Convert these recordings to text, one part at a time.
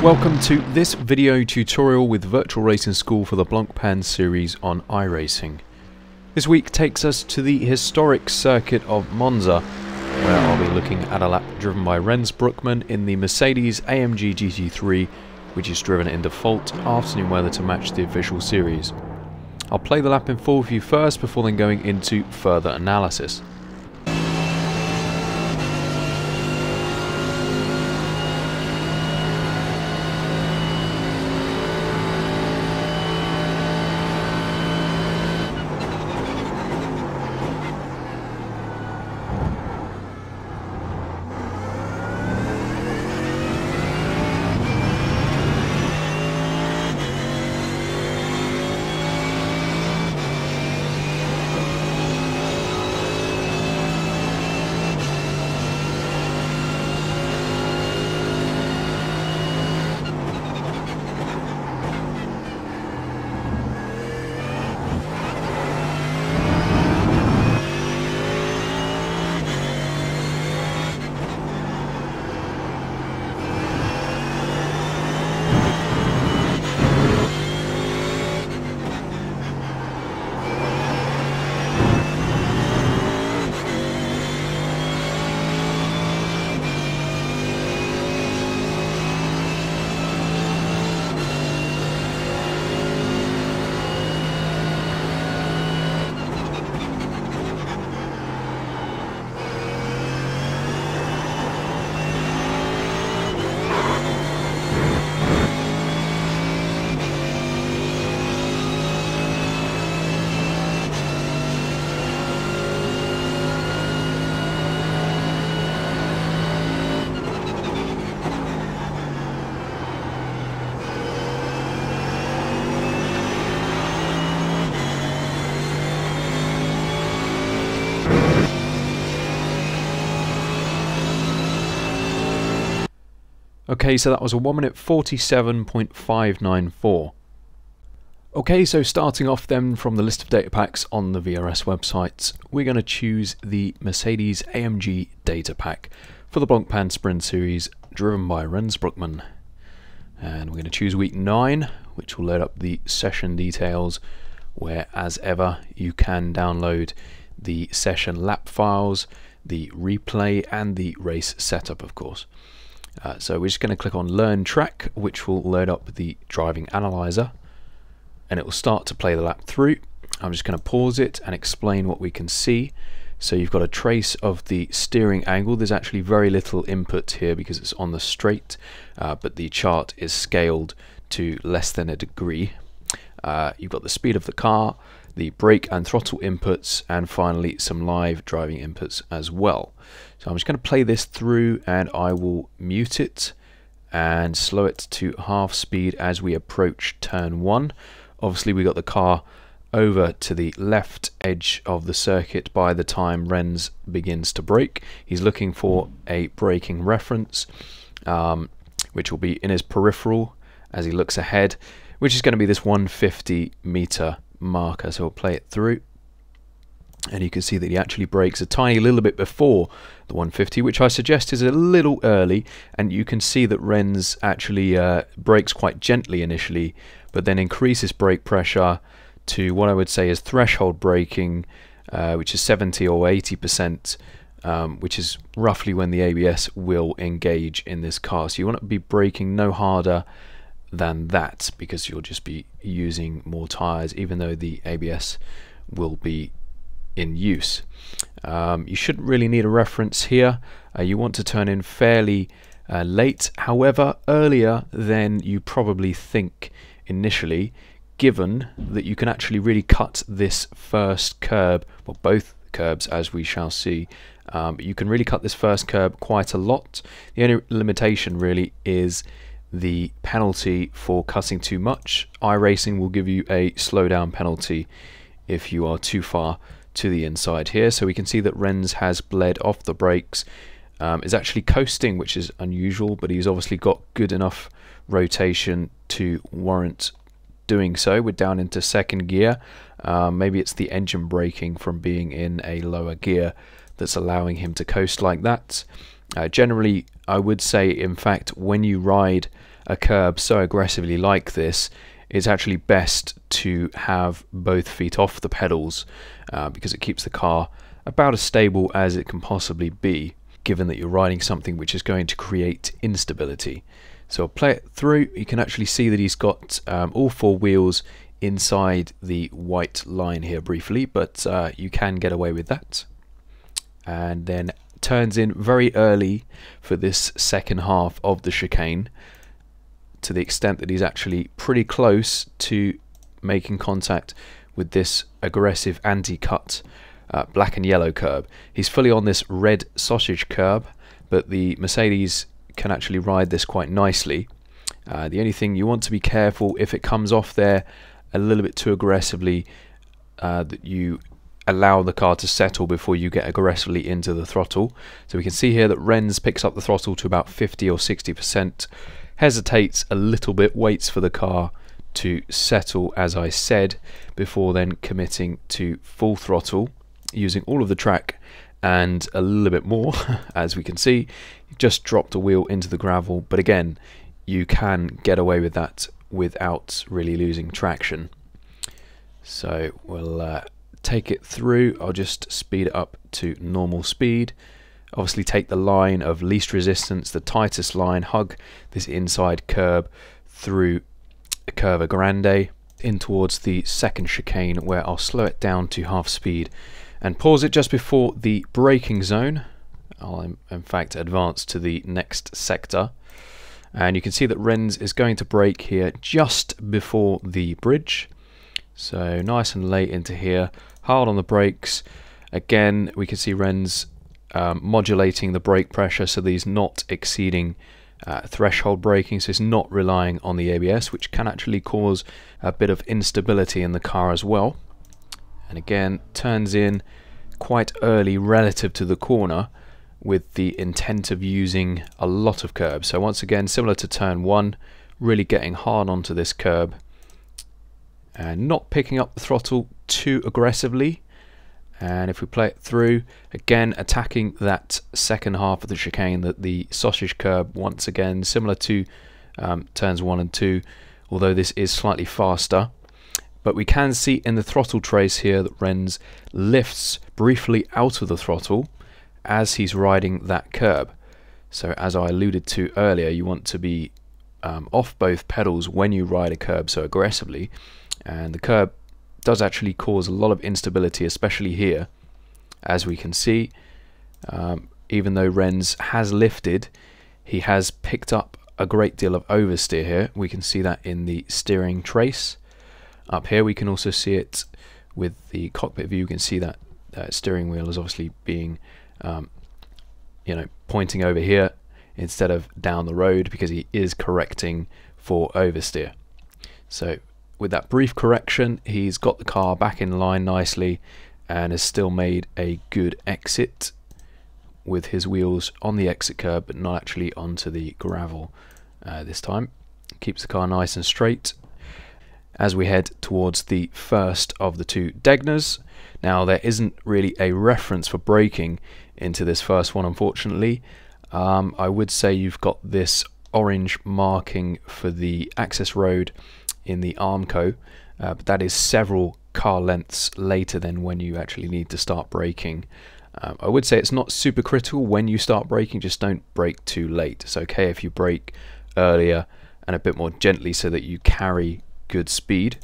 Welcome to this video tutorial with Virtual Racing School for the Blancpain series on iRacing. This week takes us to the historic circuit of Monza, where I'll be looking at a lap driven by Rens Broekman in the Mercedes AMG GT3, which is driven in default afternoon weather to match the official series. I'll play the lap in full view first before then going into further analysis. Okay, so that was a 1 minute 47.594. Okay, so starting off then from the list of data packs on the VRS websites, we're going to choose the Mercedes AMG data pack for the Blancpain Sprint Series driven by Rens Broekman. And we're going to choose week 9, which will load up the session details, where as ever you can download the session lap files, the replay and the race setup of course. So we're just going to click on Learn Track, which will load up the driving analyzer, and it will start to play the lap through. I'm just going to pause it and explain what we can see. So you've got a trace of the steering angle. There's actually very little input here because it's on the straight, but the chart is scaled to less than a degree. You've got the speed of the car, the brake and throttle inputs, and finally some live driving inputs as well. So I'm just going to play this through and I will mute it and slow it to half speed as we approach turn 1. Obviously we got the car over to the left edge of the circuit by the time Rens begins to brake. He's looking for a braking reference, which will be in his peripheral as he looks ahead, which is going to be this 150 meter marker. So we'll play it through, and you can see that he actually brakes a tiny little bit before the 150, which I suggest is a little early, and you can see that Rens actually brakes quite gently initially, but then increases brake pressure to what I would say is threshold braking, which is 70 or 80%, which is roughly when the ABS will engage in this car. So you want to be braking no harder than that, because you'll just be using more tires even though the ABS will be in use. You shouldn't really need a reference here. You want to turn in fairly late, however earlier than you probably think initially, given that you can actually really cut this first curb, well both curbs as we shall see, but you can really cut this first curb quite a lot. The only limitation really is the penalty for cutting too much. iRacing will give you a slowdown penalty if you are too far to the inside here. So we can see that Rens has bled off the brakes, is actually coasting, which is unusual, but he's obviously got good enough rotation to warrant doing so. We're down into second gear. Maybe it's the engine braking from being in a lower gear that's allowing him to coast like that. Generally, I would say, in fact, when you ride a curb so aggressively like this, it's actually best to have both feet off the pedals because it keeps the car about as stable as it can possibly be, given that you're riding something which is going to create instability. So I'll play it through. You can actually see that he's got all four wheels inside the white line here briefly, but you can get away with that. And then turns in very early for this second half of the chicane, to the extent that he's actually pretty close to making contact with this aggressive anti-cut black and yellow curb. He's fully on this red sausage curb, but the Mercedes can actually ride this quite nicely. The only thing you want to be careful, if it comes off there a little bit too aggressively, that you allow the car to settle before you get aggressively into the throttle. So we can see here that Rens picks up the throttle to about 50 or 60%, hesitates a little bit, waits for the car to settle, as I said, before then committing to full throttle, using all of the track and a little bit more. As we can see, just dropped a wheel into the gravel, but again, you can get away with that without really losing traction. So we'll take it through. I'll just speed it up to normal speed. Obviously take the line of least resistance, the tightest line, hug this inside curb through Curva Grande in towards the second chicane, where I'll slow it down to half speed and pause it just before the braking zone. I'll in fact advance to the next sector, and you can see that Rens is going to brake here just before the bridge. So nice and late into here, hard on the brakes. Again, we can see Rens modulating the brake pressure so that he's not exceeding threshold braking, so he's not relying on the ABS, which can actually cause a bit of instability in the car as well. And again, turns in quite early relative to the corner with the intent of using a lot of curb. So once again, similar to turn one, really getting hard onto this curb and not picking up the throttle too aggressively. And if we play it through, again attacking that second half of the chicane, that the sausage curb, once again similar to turns 1 and 2, although this is slightly faster. But we can see in the throttle trace here that Rens lifts briefly out of the throttle as he's riding that curb. So as I alluded to earlier, you want to be off both pedals when you ride a curb so aggressively, and the curb does actually cause a lot of instability, especially here. As we can see, even though Rens has lifted, he has picked up a great deal of oversteer here. We can see that in the steering trace. Up here we can also see it with the cockpit view. You can see that steering wheel is obviously being pointing over here instead of down the road, because he is correcting for oversteer. So with that brief correction, he's got the car back in line nicely and has still made a good exit with his wheels on the exit curb, but not actually onto the gravel this time. Keeps the car nice and straight as we head towards the first of the two Degners. Now, there isn't really a reference for braking into this first one, unfortunately. I would say you've got this orange marking for the access road in the Armco, but that is several car lengths later than when you actually need to start braking. I would say it's not super critical when you start braking, just don't brake too late. It's okay if you brake earlier and a bit more gently so that you carry good speed.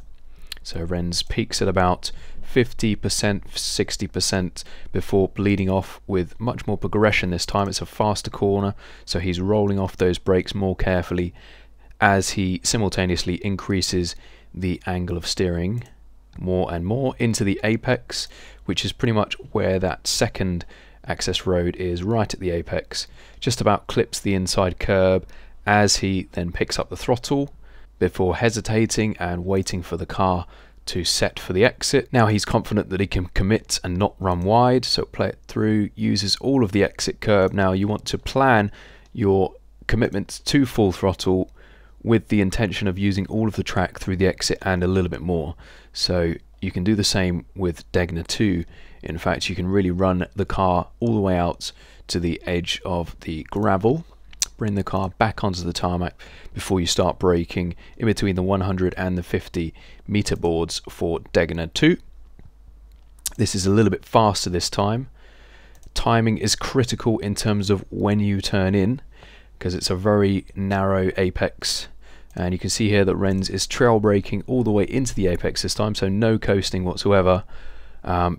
So Rens peaks at about 50%, 60% before bleeding off with much more progression this time. It's a faster corner, so he's rolling off those brakes more carefully as he simultaneously increases the angle of steering more and more into the apex, which is pretty much where that second access road is, right at the apex. Just about clips the inside curb as he then picks up the throttle before hesitating and waiting for the car to set for the exit. Now he's confident that he can commit and not run wide, so play it through, uses all of the exit curb. Now you want to plan your commitment to full throttle with the intention of using all of the track through the exit and a little bit more. So you can do the same with Degner 2. In fact, you can really run the car all the way out to the edge of the gravel. bring the car back onto the tarmac before you start braking in between the 100 and the 50 meter boards for Degner 2. This is a little bit faster this time. Timing is critical in terms of when you turn in, because it's a very narrow apex, and you can see here that Rens is trail braking all the way into the apex this time, so no coasting whatsoever,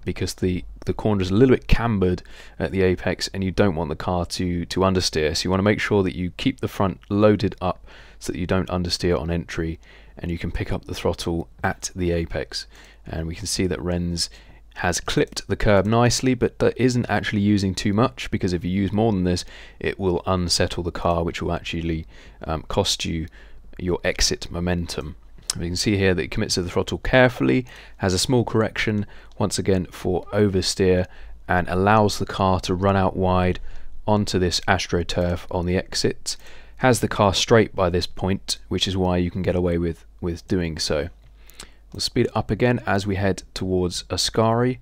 because the corner is a little bit cambered at the apex and you don't want the car to understeer. So you want to make sure that you keep the front loaded up so that you don't understeer on entry, and you can pick up the throttle at the apex. And we can see that Rens has clipped the curb nicely, but that isn't actually using too much, because if you use more than this it will unsettle the car, which will actually cost you your exit momentum. We can see here that it commits to the throttle carefully, has a small correction once again for oversteer, and allows the car to run out wide onto this AstroTurf on the exit. Has the car straight by this point, which is why you can get away with doing so. We'll speed it up again as we head towards Ascari.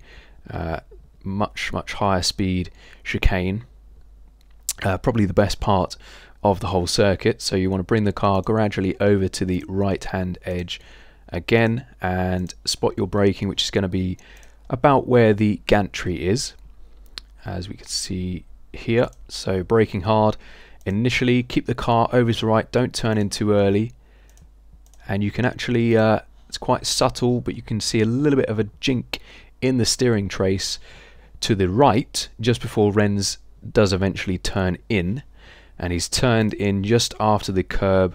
Much higher speed chicane, probably the best part of the whole circuit. So you want to bring the car gradually over to the right hand edge again and spot your braking, which is going to be about where the gantry is, as we can see here. So braking hard initially, keep the car over to the right, don't turn in too early, and you can actually it's quite subtle, but you can see a little bit of a jink in the steering trace to the right just before Rens does eventually turn in, and he's turned in just after the curb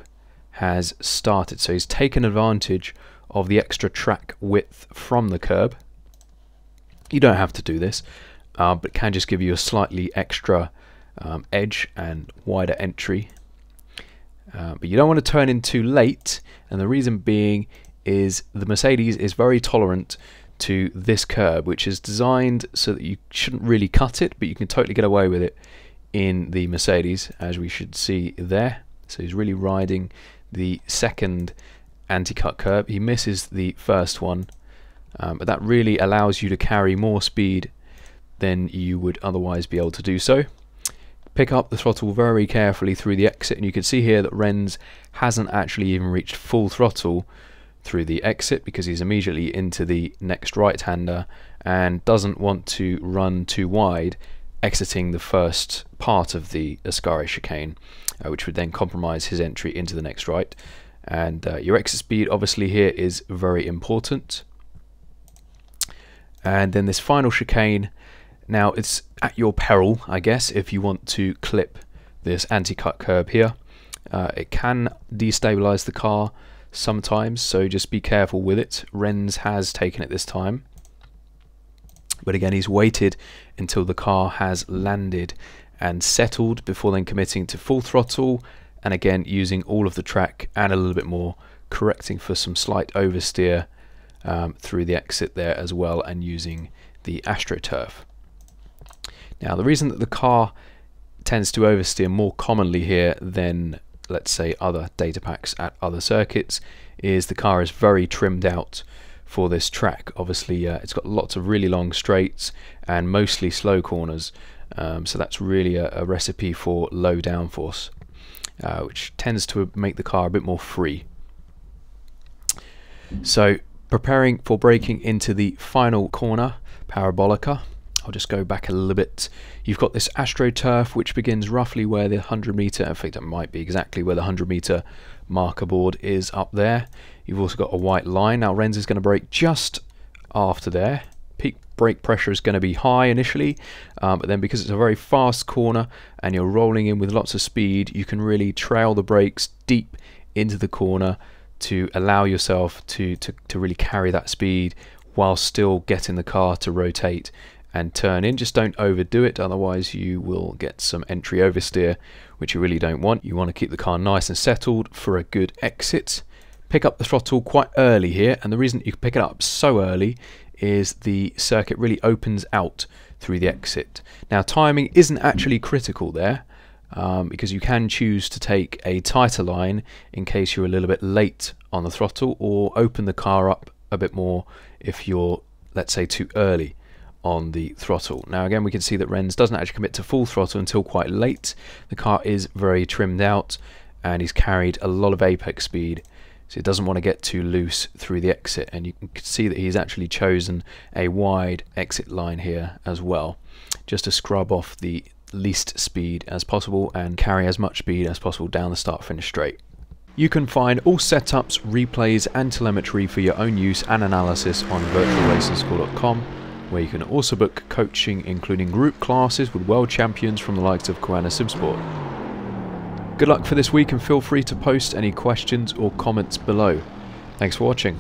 has started. So he's taken advantage of the extra track width from the curb. You don't have to do this, but it can just give you a slightly extra edge and wider entry. But you don't want to turn in too late, and the reason being is the Mercedes is very tolerant to this curb, which is designed so that you shouldn't really cut it, but you can totally get away with it in the Mercedes, as we should see there. So he's really riding the second anti-cut curb. He misses the first one, but that really allows you to carry more speed than you would otherwise be able to do so. Pick up the throttle very carefully through the exit, and you can see here that Rens hasn't actually even reached full throttle through the exit, because he's immediately into the next right-hander and doesn't want to run too wide exiting the first part of the Ascari chicane, which would then compromise his entry into the next right. And your exit speed obviously here is very important. And then this final chicane, now it's at your peril, I guess, if you want to clip this anti-cut curb here. It can destabilize the car sometimes, so just be careful with it. Rens has taken it this time, but again he's waited until the car has landed and settled before then committing to full throttle, and again using all of the track and a little bit more, correcting for some slight oversteer through the exit there as well, and using the AstroTurf. Now the reason that the car tends to oversteer more commonly here than, let's say, other data packs at other circuits is the car is very trimmed out for this track. Obviously it's got lots of really long straights and mostly slow corners, so that's really a recipe for low downforce, which tends to make the car a bit more free. So preparing for braking into the final corner, Parabolica. I'll just go back a little bit. You've got this AstroTurf, which begins roughly where the 100 meter, in fact it might be exactly where the 100 meter marker board is up there. You've also got a white line. Now Rens is going to brake just after there. Peak brake pressure is going to be high initially, but then because it's a very fast corner and you're rolling in with lots of speed, you can really trail the brakes deep into the corner to allow yourself to really carry that speed while still getting the car to rotate and turn in. Just don't overdo it, otherwise you will get some entry oversteer, which you really don't want. You want to keep the car nice and settled for a good exit. Pick up the throttle quite early here, and the reason you can pick it up so early is the circuit really opens out through the exit. Now timing isn't actually critical there, because you can choose to take a tighter line in case you're a little bit late on the throttle, or open the car up a bit more if you're, let's say, too early on the throttle. Now again, we can see that Rens doesn't actually commit to full throttle until quite late. The car is very trimmed out and he's carried a lot of apex speed, so it doesn't want to get too loose through the exit, and you can see that he's actually chosen a wide exit line here as well, just to scrub off the least speed as possible and carry as much speed as possible down the start finish straight. You can find all setups, replays and telemetry for your own use and analysis on virtualracingschool.com, where you can also book coaching including group classes with world champions from the likes of Koana Simsport. Good luck for this week and feel free to post any questions or comments below. Thanks for watching.